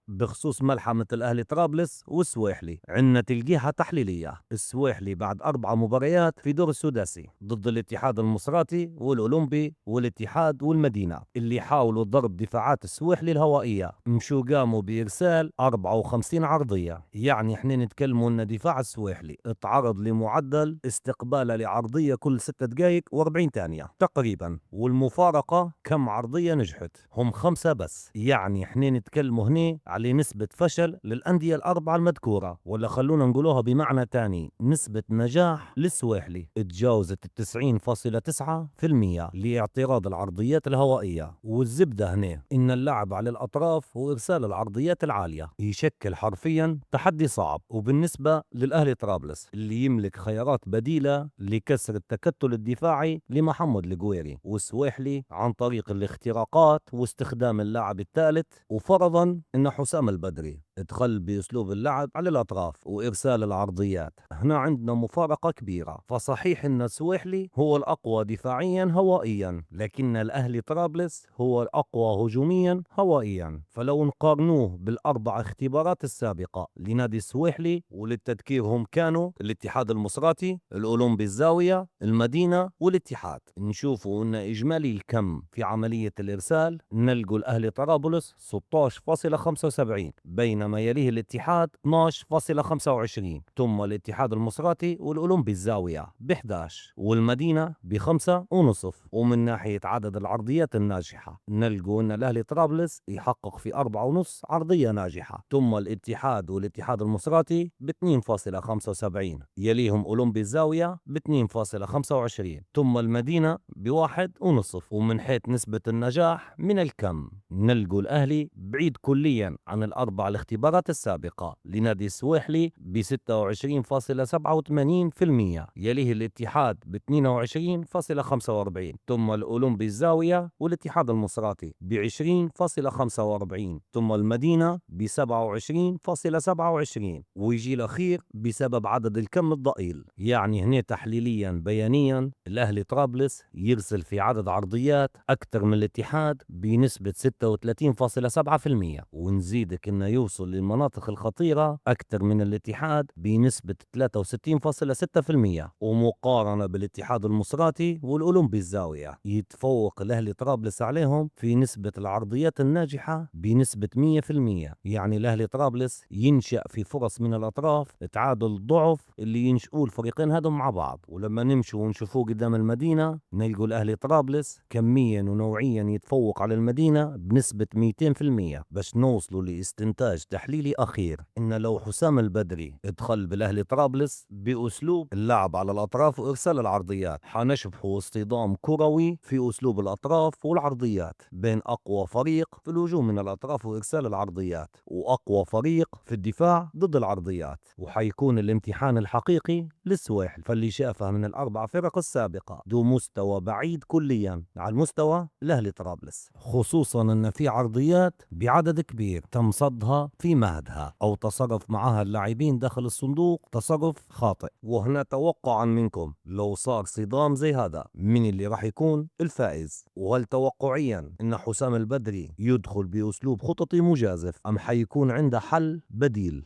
بخصوص ملحمة الأهلي طرابلس والسواحلي، عندنا تلقيحة تحليلية. السواحلي بعد 4 مباريات في دور السداسي ضد الاتحاد المصراتي والأولمبي والاتحاد والمدينة، اللي حاولوا ضرب دفاعات السواحلي الهوائية، مشو قاموا بإرسال 54 عرضية. يعني احنا نتكلموا ان دفاع السواحلي اتعرض لمعدل استقباله لعرضية كل 6 دقائق و40 ثانية تقريبا، والمفارقة كم عرضية نجحت؟ هم 5 بس. يعني احنا نتكلموا هنا على نسبة فشل للأندية الأربعة المذكورة، ولا خلونا نقولوها بمعنى تاني، نسبة نجاح للسواحلي تجاوزت 90.9% لاعتراض العرضيات الهوائية. والزبدة هنا إن اللعب على الأطراف وإرسال العرضيات العالية يشكل حرفيا تحدي صعب. وبالنسبة للأهلي طرابلس اللي يملك خيارات بديلة لكسر التكتل الدفاعي لمحمد القويري والسواحلي عن طريق الاختراقات واستخدام اللاعب الثالث، وفرضا ان حسام البدري ادخل باسلوب اللعب على الاطراف وارسال العرضيات. هنا عندنا مفارقة كبيرة. فصحيح ان السواحلي هو الاقوى دفاعيا هوائيا، لكن الاهلي طرابلس هو الاقوى هجوميا هوائيا. فلو نقارنوه بالاربع اختبارات السابقة لنادي السواحلي، وللتذكير هم كانوا الاتحاد المصراتي، الاولمبي الزاوية، المدينة والاتحاد، نشوفوا ان اجمالي الكم في عملية الارسال نلقوا الاهلي طرابلس 16.75، بينما يليه الاتحاد 12.25، ثم الاتحاد المصراتي والاولمبي الزاوية ب11 والمدينة ب5.5. ومن ناحية عدد العرضيات الناجحة نلقوا ان الاهلي طرابلس يحقق في 4.5 عرضية ناجحة، ثم الاتحاد والاتحاد المصراتي ب 2.75، يليهم اولمبي الزاوية ب 2.25، ثم المدينة ب1.5. ومن حيث نسبة النجاح من الكم نلقوا الأهلي بعيد كليا عن الأربع الاختبارات السابقة لنادي السواحلي ب 26.87%، يليه الاتحاد ب 22.45، ثم الأولمبي الزاوية والاتحاد المصراتي ب 20.45، ثم المدينة ب 27.27، ويجي الأخير بسبب عدد الكم الضئيل. يعني هنا تحليليا بيانيا الأهلي طرابلس يرسل في عدد عرضيات أكثر من الاتحاد بنسبة 36.7%، ونزيدك إنه يوصل للمناطق الخطيرة أكثر من الاتحاد بنسبة 63.6%. ومقارنة بالاتحاد المصراتي والأولمبي الزاوية يتفوق الأهلي طرابلس عليهم في نسبة العرضيات الناجحة بنسبة 100%. يعني الأهلي طرابلس ينشأ في فرص من الأطراف تعادل ضعف اللي ينشئوه الفريقين هذم مع بعض. ولما نمشوا ونشوفوه قدام المدينة نلقوا الأهلي طرابلس كميا ونوعيا يتفوق على المدينة بنسبة 200%. باش نوصلوا لاستنتاج تحليلي أخير، إن لو حسام البدري ادخل بالأهلي طرابلس بأسلوب اللعب على الأطراف وإرسال العرضيات، حنشبحوا اصطدام كروي في أسلوب الأطراف والعرضيات بين أقوى فريق في الهجوم من الأطراف وإرسال العرضيات وأقوى فريق في الدفاع ضد العرضيات. وحيكون الامتحان الحقيقي للسواحل، فاللي شافه من الأربع فرق السابقة ذو مستوى بعيد كليا عن مستوى الأهلي طرابلس، خصوصا أن في عرضيات بعدد كبير تم صدها في مهدها أو تصرف معها اللاعبين داخل الصندوق تصرف خاطئ. وهنا توقعا منكم، لو صار صدام زي هذا من اللي راح يكون الفائز؟ وهل توقعيا أن حسام البدري يدخل بأسلوب خططي مجازف أم حيكون عنده حل بديل؟